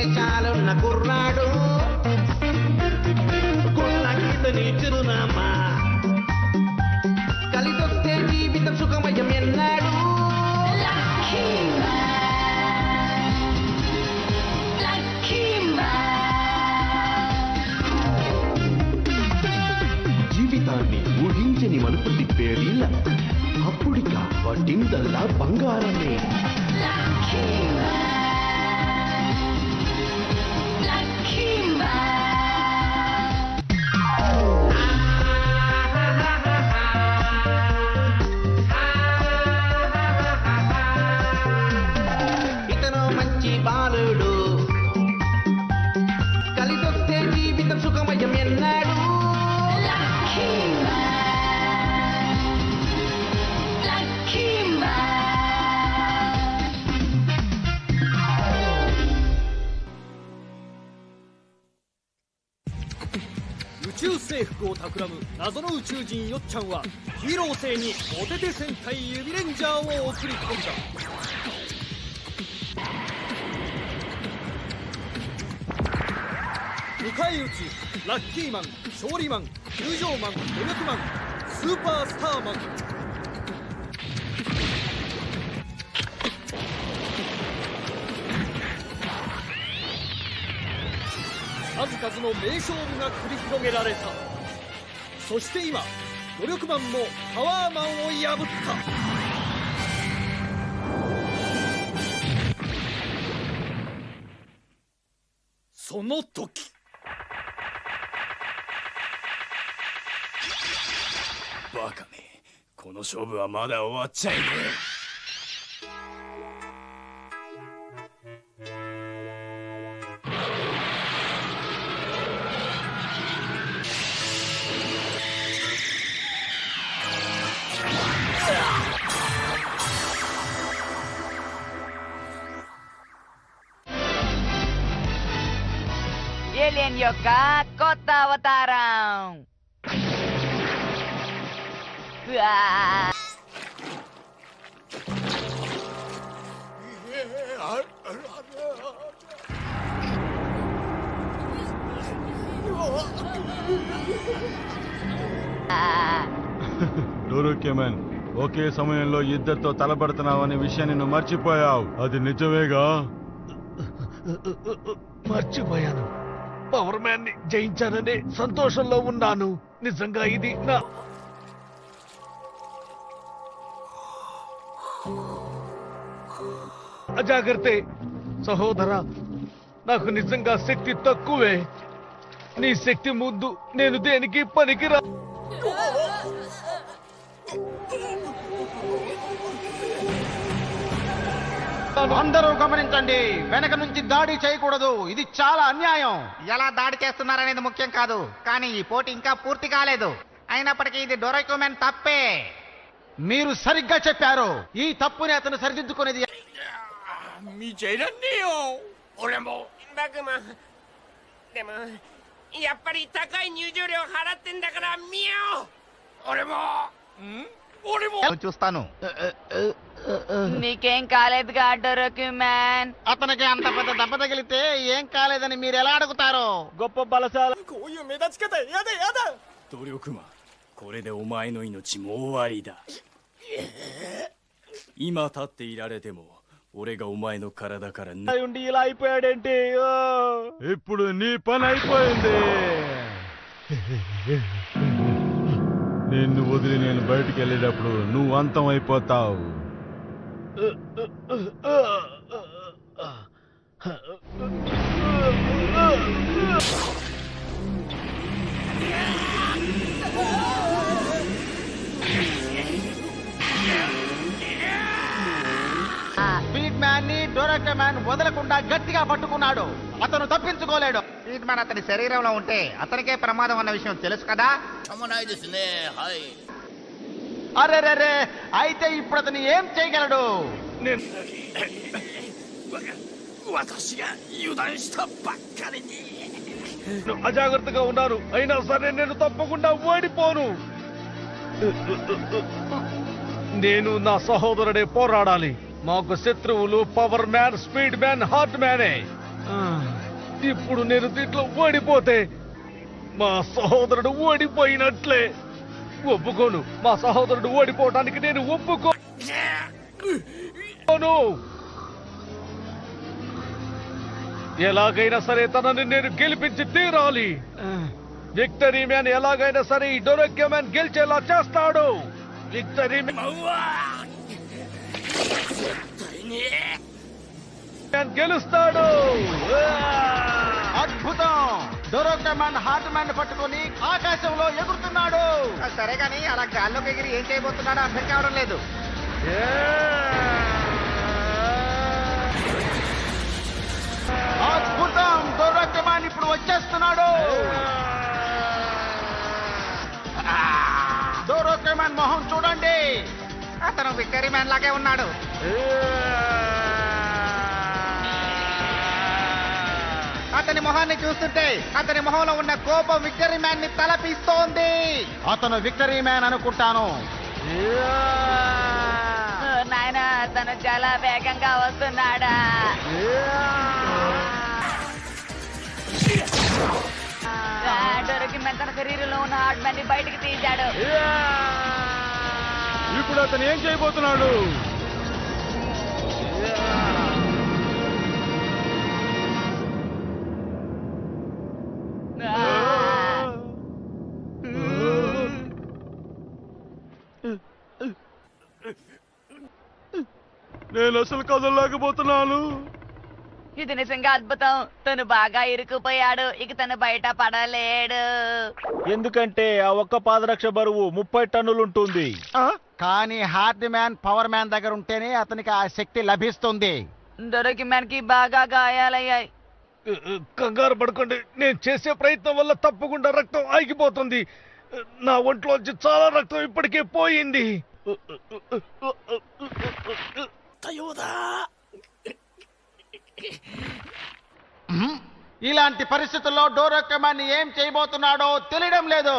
మీసాలున్న కుర్రాడు గుళ్ళకితని చిరునామా కలిసొస్తే జీవితం సుఖమయం ఎన్నాడు జీవితాన్ని ఊహించని మలుపు తిప్పేది అప్పుడిక వడ్డిందల్లా బంగారమే ఇతను మంచి బాలుడు కలిసొస్తే జీవితం సుఖమయం ఎన్నాడు宇宙征服を企む謎の宇宙人よっちゃんはヒーロー星におてて戦隊指レンジャーを送り込んだ。迎え撃つラッキーマン、勝利マン、友情マン、努力マン、スーパースターマン。数々の名勝負が繰り広げられた。そして今努力マンもパワーマンを破った。その時バカめ、この勝負はまだ終わっちゃいねえ。ఏలియన్ యొక్క కొత్త అవతారం. డోరోకేమన్, ఒకే సమయంలో ఇద్దరితో తలపడుతున్నావనే విషయాన్ని నువ్వు మర్చిపోయావు. అది నిజమేగా? మర్చిపోయాను. పవర్ మ్యాన్ ని జయించాననే సంతోషంలో ఉన్నాను. నిజంగా ఇది నా అజాగ్రత్తే సహోదరా. నాకు నిజంగా శక్తి తక్కువే. నీ శక్తి ముందు నేను దేనికి పనికిరా. అందరూ గమనించండి, వెనక నుంచి దాడి చేయకూడదు. ఇది చాలా అన్యాయం. ఎలా దాడి చేస్తున్నారనేది ముఖ్యం కాదు, కానీ ఈ పోటీ ఇంకా పూర్తి కాలేదు. అయినప్పటికీ ఇది డోరోకేమన్ తప్పే. మీరు సరిగ్గా చెప్పారు. ఈ తప్పుని అతను సరిదిద్దుకునేది. 見ちゃいらんねえよ俺も。バグマン、でもやっぱり高い入場料払ってんだから見よう。俺も俺も చూస్తాను. నీకేం కాలేదుగా డోరోకేమన్? అతనికి అంత పెద్ద దెబ్బ తగిలితే ఏం కాలేదని మీరు ఎలా అడుగుతారు? గొప్ప బలశాల. こういう目立ち方やだやだ。努力マン、これでお前の命も終わりだ。今立っていられても俺がお前の体からఉండి ఇలా అయిపోయాడేంటి? ఇప్పుడు నీ పని అయిపోయింది. నిన్ను వదిలి నేను బయటికి వెళ్ళేటప్పుడు నువ్వు అంతం అయిపోతావు. స్పీడ్ మ్యాన్ ని డోరోకేమన్ వదలకుండా గట్టిగా పట్టుకున్నాడు. అతను తప్పించుకోలేడు. స్పీడ్ మ్యాన్ అతని శరీరంలో ఉంటే అతనికే ప్రమాదం అన్న విషయం తెలుసు కదా. అరే, అయితే ఇప్పుడు అతను ఏం చేయగలడు? అజాగ్రత్తగా ఉన్నారు. అయినా సరే నేను తప్పకుండా ఓడిపోను. నేను నా సహోదరుడే పోరాడాలి. మాకు శత్రువులు power man, speed man, heart మ్యానే. ఇప్పుడు నేను దీంట్లో ఓడిపోతే మా సహోదరుడు ఓడిపోయినట్లే. ఒప్పుకోను. మా సహోదరుడు ఓడిపోవటానికి నేను ఒప్పుకోను. ఎలాగైనా సరే తనని నేను గెలిపించి తీరాలి. విక్టరీ మ్యాన్ ఎలాగైనా సరే ఈ డొరక్యో మ్యాన్ గెలిచేలా చేస్తాడు. విక్టరీ మ్యాన్ గెలుస్తాడు. అద్భుతం! డొరక్యో మ్యాన్ హార్ట్ మ్యాన్ పట్టుకొని ఆకాశంలో ఎగురుతున్నాడు. సరే గాని అలా గాల్లోకి ఎగిరి ఏం చేయబోతున్నాడో అర్థం కావడం లేదు. అద్భుతం! డొరక్యో మ్యాన్ ఇప్పుడు వచ్చేస్తున్నాడు. డొరక్యో మ్యాన్ మొహం చూడండి. అతను విక్టరీ మ్యాన్ లాగే ఉన్నాడు. అతని మొహాన్ని చూస్తుంటే అతని మొహంలో ఉన్న కోపం విక్టరీ మ్యాన్ ని తలపిస్తోంది. అతను విక్టరీ మ్యాన్ అనుకుంటాను. నాయనా తను చాలా వేగంగా వస్తున్నాడా. డొరక్యో మ్యాన్ తన శరీరంలో ఉన్న హార్ట్ మ్యాన్ ని బయటికి తీశాడు. ఇప్పుడు అతను ఏం చేయబోతున్నాడు? నేను అసలు కదలలేకపోతున్నాను. ఇది నిజంగా అద్భుతం. తను బాగా ఇరుక్కుపోయాడు. ఇక తను బయట పడలేడు. ఎందుకంటే ఆ ఒక్క పాదరక్ష బరువు 30 టన్నులు ఉంటుంది. కానీ హార్ట్ మ్యాన్ పవర్ మ్యాన్ దగ్గర ఉంటేనే అతనికి ఆ శక్తి లభిస్తుంది. డొరక్యో మ్యాన్ కి బాగా గాయాలయ్యాయి. కంగారు పడకండి. నేను చేసే ప్రయత్నం వల్ల తప్పకుండా రక్తం ఆగిపోతుంది. నా ఒంట్లోంచి చాలా రక్తం ఇప్పటికే పోయింది. ఇలాంటి పరిస్థితుల్లో డొరక్యో మ్యాన్ ఏం చేయబోతున్నాడో తెలియడం లేదు.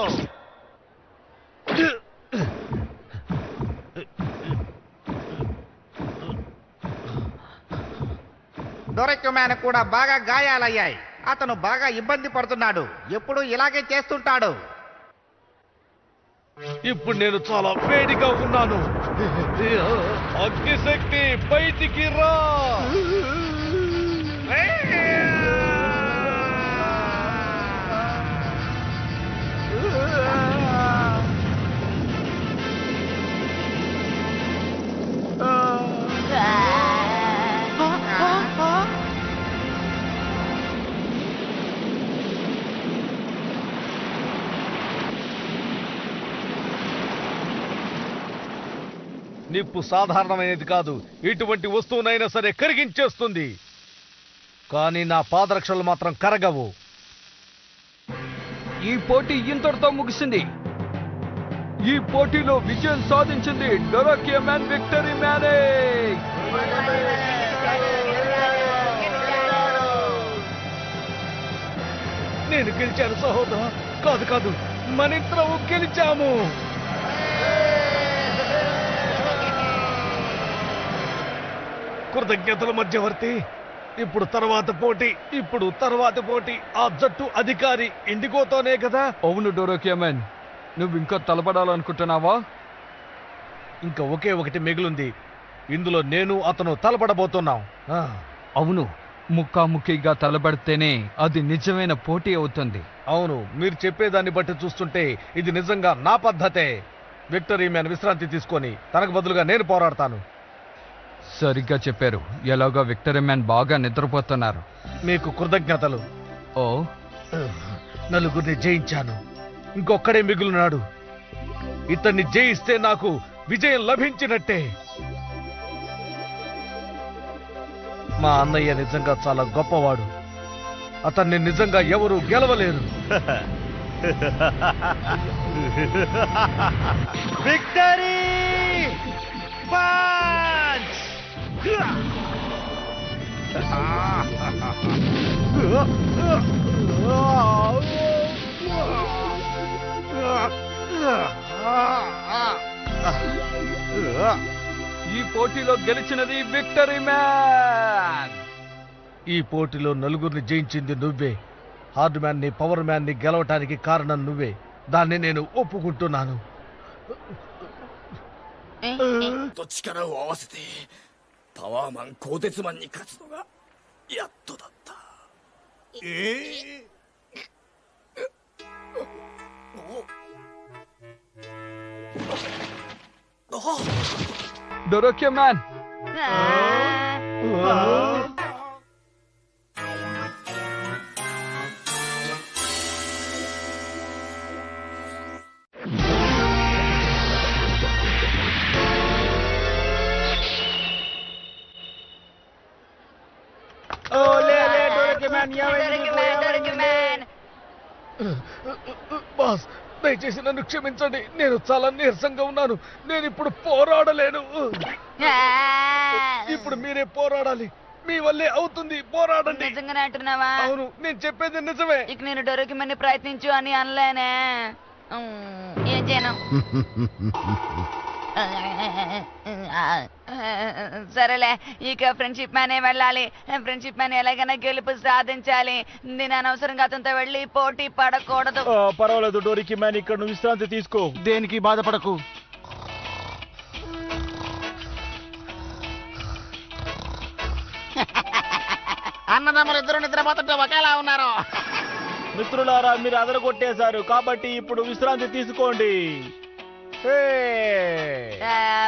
డొరక్యో మ్యాన్ కూడా బాగా గాయాలయ్యాయి. అతను బాగా ఇబ్బంది పడుతున్నాడు. ఎప్పుడు ఇలాగే చేస్తుంటాడు. ఇప్పుడు నేను చాలా వేడిగా ఉన్నాను. అగ్నిశక్తి బయటికి రా. నిప్పు సాధారణమైనది కాదు. ఇటువంటి వస్తువునైనా సరే కరిగించేస్తుంది. కానీ నా పాదరక్షలు మాత్రం కరగవు. ఈ పోటీ ఇంతటితో ముగిసింది. ఈ పోటీలో విజయం సాధించింది డొరక్యో మ్యాన్. విక్టరీ మ్యానే. నేను గెలిచాను సహోదరా. కాదు కాదు, మనిద్దరం గెలిచాము. కృతజ్ఞతల మధ్యవర్తి. ఇప్పుడు తర్వాతి పోటీ ఆ జట్టు అధికారి ఇండిగోతోనే కదా. అవును డొరక్యో మ్యాన్, నువ్వు ఇంకా తలపడాలనుకుంటున్నావా? ఇంకా ఒకే ఒకటి మిగిలింది. ఇందులో నేను అతను తలపడబోతున్నాం. అవును, ముక్కాముఖిగా తలబడితేనే అది నిజమైన పోటీ అవుతుంది. అవును, మీరు చెప్పేదాన్ని బట్టి చూస్తుంటే ఇది నిజంగా నా పద్ధతే. విక్టరీ మ్యాన్ విశ్రాంతి తీసుకొని తనకు బదులుగా నేను పోరాడతాను. సరిగ్గా చెప్పారు. ఎలాగో విక్టరీ మ్యాన్ బాగా నిద్రపోతున్నారు. మీకు కృతజ్ఞతలు. ఓ, నలుగురిని జయించాను. ఇంకొక్కడే మిగులున్నాడు. ఇతన్ని జయిస్తే నాకు విజయం లభించినట్టే. మా అన్నయ్య నిజంగా చాలా గొప్పవాడు. అతన్ని నిజంగా ఎవరు గెలవలేరు. Victory punch! ఈ పోటీలో గెలిచినది విక్టరీ మ్యాన్. ఈ పోటీలో నలుగురిని జయించింది నువ్వే. హార్డ్ మ్యాన్ ని, పవర్ మ్యాన్ ని గెలవటానికి కారణం నువ్వే. దాన్ని నేను ఒప్పుకుంటున్నాను. と力を合わせてパワーマン鋼鉄マンに勝つのがやっとだった。ドラキュマン బాస్, దయచేసి నన్ను క్షమించండి. నేను చాలా నీరసంగా ఉన్నాను. నేను ఇప్పుడు పోరాడలేను. ఇప్పుడు మీరే పోరాడాలి. మీ వల్లే అవుతుంది. పోరాడండి. నిజంగానే అంటున్నావా? అవును, నేను చెప్పేది నిజమే. ఇక నేను డొరకిమని ప్రయత్నించు అని అనలేనే. ఏం చేయను? సరేలే, ఇక ఫ్రెండ్షిప్ మ్యానే వెళ్ళాలి. ఫ్రెండ్షిప్ మ్యాన్ ఎలాగైనా గెలుపు సాధించాలి. నేను అనవసరంగా అతనితో వెళ్ళి పోటీ పడకూడదు. పర్వాలేదు డోరికి మ్యాన్, ఇక్కడ నువ్వు విశ్రాంతి తీసుకో. దేనికి బాధపడకు. అన్నదమ్ములు ఇద్దరు నిద్రపోతుంటే ఒకేలా ఉన్నారు. మిత్రులారా, మీరు అదరగొట్టేశారు కాబట్టి ఇప్పుడు విశ్రాంతి తీసుకోండి.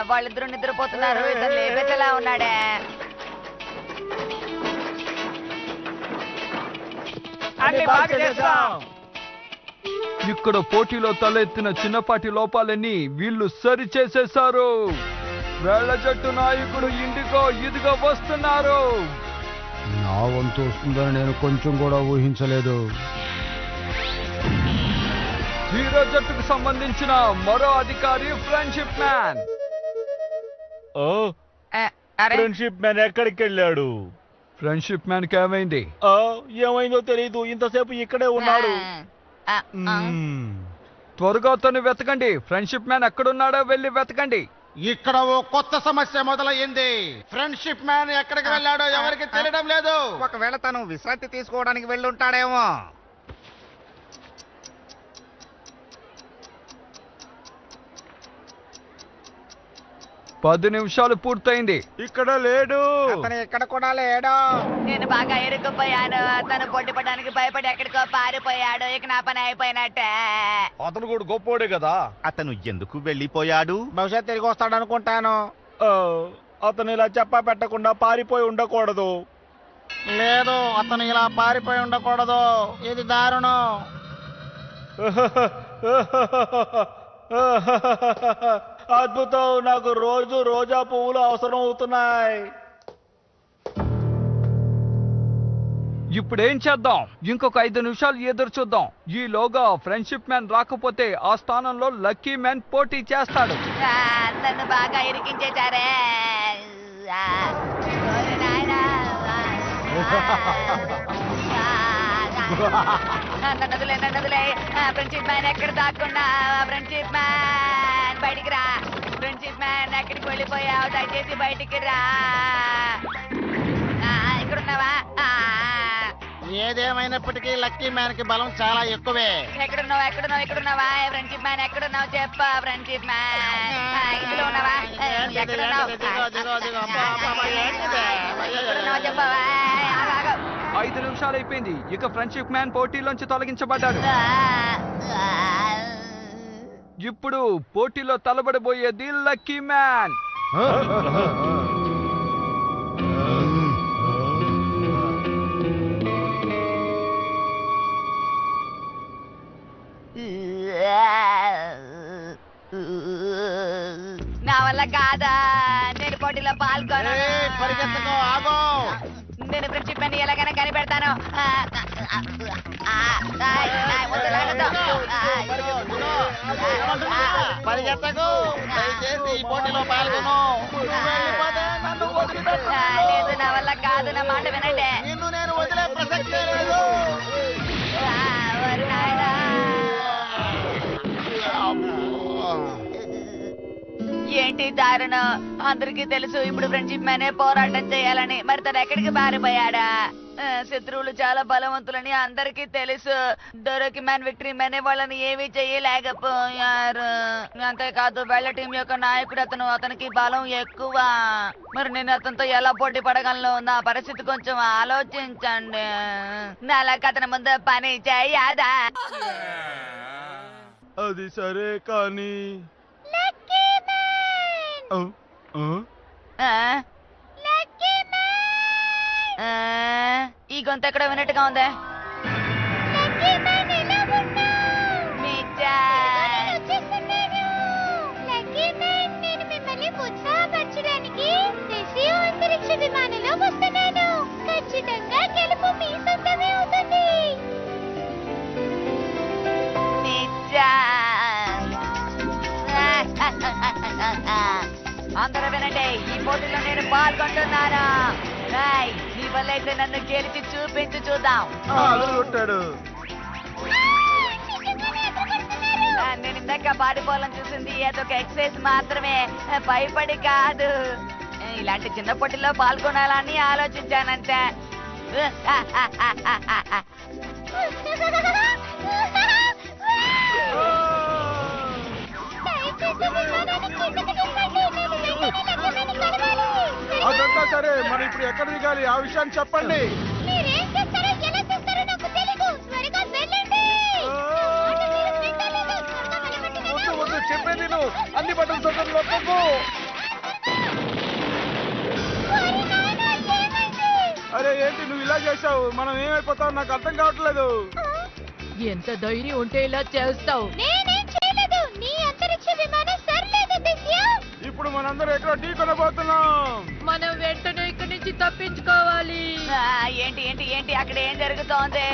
వాళ్ళిద్దరూ నిద్రపోతున్నారు. ఇతను లేపెలా ఉన్నాడే. ఇక్కడ పోటీలో తలెత్తిన చిన్నపాటి లోపాలన్నీ వీళ్ళు సరి చేసేశారు. వేళ్ల జట్టు నాయకుడు ఇండిగో ఇదిగో వస్తున్నారు. నా వంతు వస్తుందని నేను కొంచెం కూడా ఊహించలేదు. హీరో జట్టుకు సంబంధించిన మరో అధికారి ఫ్రెండ్షిప్ మ్యాన్. ఫ్రెండ్షిప్ మ్యాన్ ఎక్కడికి వెళ్ళాడు? ఫ్రెండ్షిప్ మ్యాన్ కి ఏమైంది? ఏమైందో తెలియదు. ఇంతసేపు ఇక్కడే ఉన్నాడు. త్వరగా అతన్ని వెతకండి. ఫ్రెండ్షిప్ మ్యాన్ ఎక్కడున్నాడో వెళ్ళి వెతకండి. ఇక్కడ ఓ కొత్త సమస్య మొదలయ్యింది. ఫ్రెండ్షిప్ మ్యాన్ ఎక్కడికి వెళ్ళాడో ఎవరికి తెలియడం లేదు. ఒకవేళ తను విశ్రాంతి తీసుకోవడానికి వెళ్ళుంటాడేమో. పది నిమిషాలు పూర్తయింది. ఇక్కడ లేడు. అతను ఇక్కడ కూడా లేడు. నేను బాగా ఇరుక్కుపోయాను. తను పోటీ పడడానికి భయపడి ఎక్కడికో పారిపోయాడు. ఇక నా పని అయిపోయినట్టే. అతను కూడా గొప్పోడే కదా. అతను ఎందుకు వెళ్ళిపోయాడు? బహుశా తిరిగి వస్తాడు అనుకుంటాను. అతను ఇలా చెప్పా పెట్టకుండా పారిపోయి ఉండకూడదు. లేదు, అతను ఇలా పారిపోయి ఉండకూడదు. ఇది దారుణం. అద్భుతం. నాకు రోజు రోజా పువ్వులు అవసరం అవుతున్నాయి. ఇప్పుడు ఏం చేద్దాం? ఇంకొక 5 నిమిషాలు ఎదురు చూద్దాం. ఈలోగా ఫ్రెండ్షిప్ మ్యాన్ రాకపోతే ఆ స్థానంలో లక్కీ మ్యాన్ పోటీ చేస్తాడు. నన్ను బాగా ఇరికించేశారే. నన్నదులే. ఫ్రెండ్షిప్ మ్యాన్ ఎక్కడ దాక్కున్నా? ఫ్రెండ్షిప్ మ్యాన్ బయటికి రా. ఫ్రెండ్షిప్ మ్యాన్ ఎక్కడికి వెళ్ళిపోయావు? దయచేసి బయటికి రా. ఇక్కడున్నావా? ఏదేమైనప్పటికీ లక్కీ మ్యాన్ కి బలం చాలా ఎక్కువే. ఎక్కడున్నావా? ఫ్రెండ్షిప్ మ్యాన్ ఎక్కడున్నావు? చెప్పా ఫ్రెండ్షిప్ మ్యాన్. ఇందులో ఉన్నావా? ఎక్కడున్నావు? చెప్పవా? 5 నిమిషాలు అయిపోయింది. ఇక ఫ్రెండ్షిప్ మ్యాన్ పోటీలోంచి తొలగించబడ్డాడు. ఇప్పుడు పోటీలో తలబడబోయేది లక్కీ మ్యాన్. నా వల్ల కాదా. నేను పోటీలో పాల్గొను. పరిగెత్తకో, ఆగో. నేను ఫ్రెండ్షిప్ మ్యాన్ ఎలాగైనా కనిపెడతాను. పరిగెత్తకు. దయచేసి ఈ పోటీలో పాల్గొను. లేదు, నా వల్ల కాదు. నా మాట వినండి. నిన్ను నేను వదిలే ప్రసక్తే లేదు. ఏంటి దారుణం? అందరికీ తెలుసు ఇప్పుడు ఫ్రెండ్షిప్ మ్యానే పోరాటం చేయాలని. మరి తను ఎక్కడికి పారిపోయాడా? శత్రువులు చాలా బలవంతులని అందరికీ తెలుసు. డొరోకి మ్యాన్ విక్టరీ మ్యాన్ వాళ్ళని ఏమీ చేయలేకపోయారు. అంతేకాదు వెళ్ళ టీం యొక్క నాయకుడు అతనికి బలం ఎక్కువ. మరి నేను అతనితో ఎలా పోటీ పడగలను? నా పరిస్థితి కొంచెం ఆలోచించండి. నాలాగా అతని ముందు పని చేయదా? అది సరే కానీ ఈ గొంతు ఎక్కడ విన్నట్టుగా ఉంది. అంతరిక్ష విమానంలో వస్తున్నాను. ఖచ్చితంగా గెలుపు మీ సొంతమే అవుతుంది. అందరూ వినండి, ఈ పోటీలో నేను పాల్గొంటున్నాను. నీ వల్ల అయితే నన్ను గెలిచి చూపించి చూద్దాం. నేను ఇందాక పాడిపోవాలని చూసింది ఏదొక ఎక్సర్సైజ్ మాత్రమే, భయపడి కాదు. ఇలాంటి చిన్న పోటీలో పాల్గొనాలని ఆలోచించానంటే. అదంతా సరే, మనం ఇప్పుడు ఎక్కడ దిగాలి ఆ విషయాన్ని చెప్పండి. చెప్పేది నువ్వు అన్ని బట్టలు సొంతంలో తప్పు. అరే ఏంటి నువ్వు ఇలా చేసావు? మనం ఏమైపోతావు నాకు అర్థం కావట్లేదు. ఎంత ధైర్యం ఉంటే ఇలా చేస్తావు? నేనేం చేయలేదు. నీ అంతరిక్ష విమానం సర్లేదు దివ్య. ఇప్పుడు మనందరం ఎక్కడ ఢీ కొనబోతున్నాం. మనం వెంటనే ఇక్కడి నుంచి తప్పించుకోవాలి. ఏంటి ఏంటి ఏంటి అక్కడ ఏం జరుగుతోంది?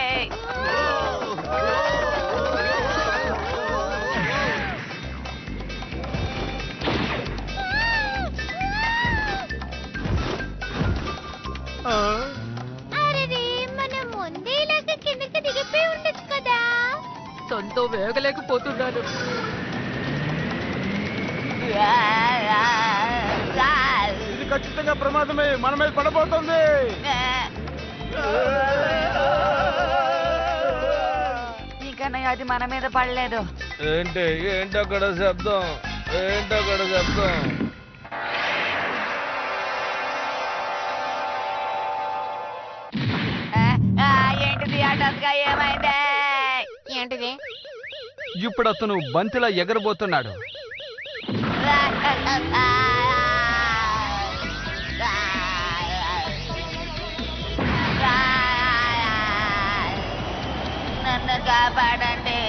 అరే మనం ముందే ఇలాగ కిందకి దిగిపోయి ఉండొచ్చు కదా. సొంతం వేగలేకపోతున్నాను. ఇది ఖచ్చితంగా ప్రమాదమే, మన మీద పడబోతుంది. ఇంకన్నయ్య అది మన మీద పడలేదు. ఏంటక్కడ శబ్దం? ఏంటక్కడ శబ్దం? ఏంటిది హఠాత్తుగా ఏమైంది? ఏంటిది? ఇప్పుడు అతను బంతిలా ఎగరబోతున్నాడు. నన్ను కాపాడండి.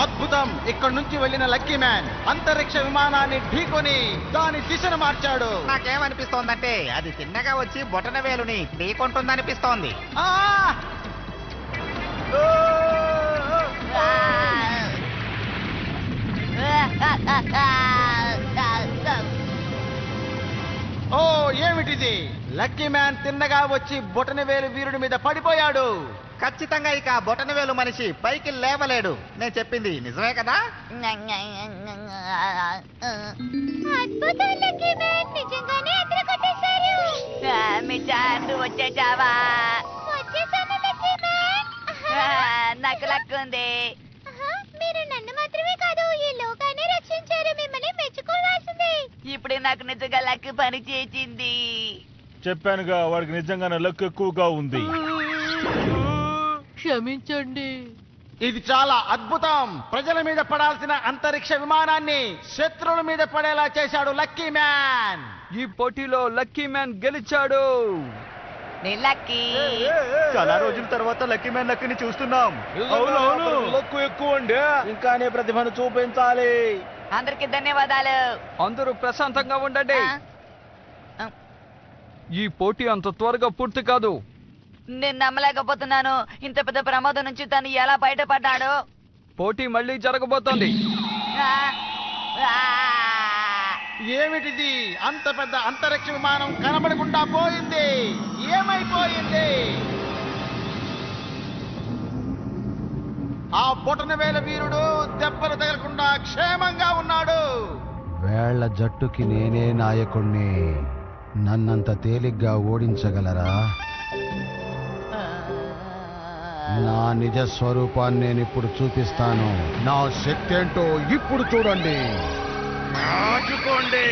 అద్భుతం! ఇక్కడ నుంచి వెళ్ళిన లక్కీ మ్యాన్ అంతరిక్ష విమానాన్ని ఢీకొని దాని దిశను మార్చాడు. నాకేమనిపిస్తోందంటే అది తిన్నగా వచ్చి బొటన వేలుని ఢీకొంటుందనిపిస్తోంది. ఓ ఏమిటిది? లక్కీ మ్యాన్ తిన్నగా వచ్చి బొటన వేలు వీరుడి మీద పడిపోయాడు. ఖచ్చితంగా ఇక బొటన వేలు మనిషి పైకి లేవలేడు. నేను చెప్పింది నిజమే కదా? అద్భుతం లక్కీ మ్యాన్, నిజంగానే అదరగొట్టేశారు. మిచారు వచ్చేసావా? వచ్చేసాను లక్కీ మ్యాన్. నాకు లక్కుంది. మీరు నన్ను మాత్రమే కాదు ఈ లోకాన్ని రక్షించారు. మిమ్మల్ని మెచ్చుకోవాల్సిందే. ఇప్పుడు నాకు నిజంగా లక్ పని చేసింది. చెప్పానుగా వాడికి నిజంగానే లక్ ఎక్కువగా ఉంది. క్షమించండి. ఇది చాలా అద్భుతం. ప్రజల మీద పడాల్సిన అంతరిక్ష విమానాన్ని శత్రువుల మీద పడేలా చేశాడు లక్కీ మ్యాన్. ఈ పోటీలో లక్కీ మ్యాన్ గెలిచాడు. లక్కీ చాలా రోజుల తర్వాత లక్కీ మ్యాన్ లక్కీని చూస్తున్నాం. అవునవును, లక్కు ఎక్కువ అండి. ఇంకానే ప్రతిభను చూపించాలి. అందరికి ధన్యవాదాలు. అందరూ ప్రశాంతంగా ఉండండి. ఈ పోటీ అంత త్వరగా పూర్తి కాదు. నేను నమ్మలేకపోతున్నాను. ఇంత పెద్ద ప్రమాదం నుంచి తను ఎలా బయటపడ్డాడు? పోటీ మళ్ళీ జరగబోతోంది. ఏమిటిది? అంత పెద్ద అంతరిక్ష విమానం కనబడకుండా పోయింది. ఏమైపోయింది? ఆ బొటన వేల వీరుడు దెబ్బలు తగలకుండా క్షేమంగా ఉన్నాడు. వేళ్ల జట్టుకి నేనే నాయకుణ్ణి. నన్నంత తేలిగ్గా ఓడించగలరా? నిజ స్వరూపాన్ని నేను ఇప్పుడు చూపిస్తాను. నా శక్తి ఏంటో ఇప్పుడు చూడండి. ఆచుకోండి.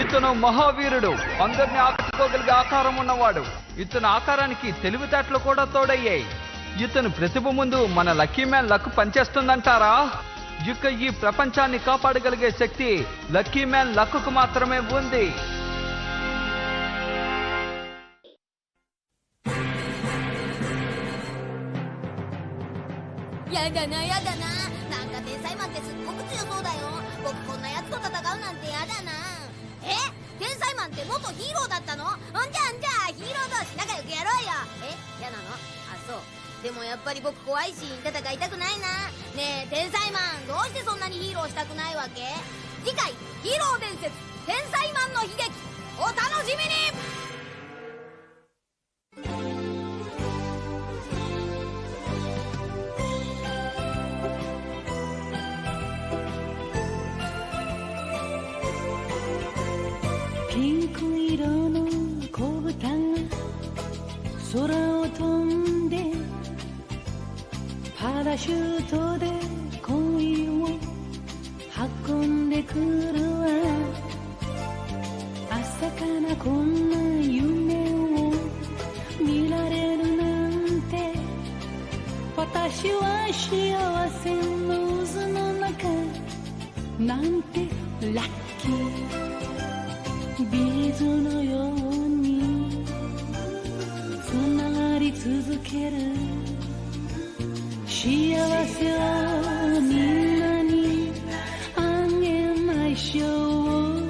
ఇతను మహావీరుడు, అందరిని ఆకట్టుకోగలిగే ఆకారం ఉన్నవాడు. ఇతని ఆకారానికి తెలివితేటలు కూడా తోడయ్యాయి. ఇతను ప్రతిభ ముందు మన లక్కీ మ్యాన్ లక్ పనిచేస్తుందంటారా? ఇక ఈ ప్రపంచాన్ని కాపాడగలిగే శక్తి లక్కీ మ్యాన్ లక్కు మాత్రమే ఉంది.やだななんか天才マンってすっごく強そうだよ。僕こんなやつと戦うなんてやだな。天才マンって元ヒーローだったの？じゃあヒーロー同士仲良くやろうよ。嫌なの？あ、そうでもやっぱり僕怖いし戦いたくないな。ねえ天才マンどうしてそんなにヒーローしたくないわけ？次回ヒーロー伝説天才マンの悲劇お楽しみに。ピンク色の子豚が空を飛んでパラシュートで恋を運んでくるわ。朝からこんな夢を見られるなんて、私は幸せの渦の中なんてラッキー。ビーズのようにつながり続ける幸せをみんなにあげましょう。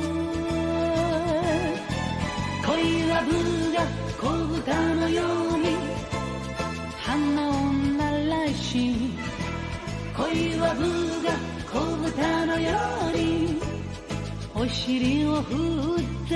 恋は部が子豚のように花を鳴らし、恋は部が子豚のようにお尻を振って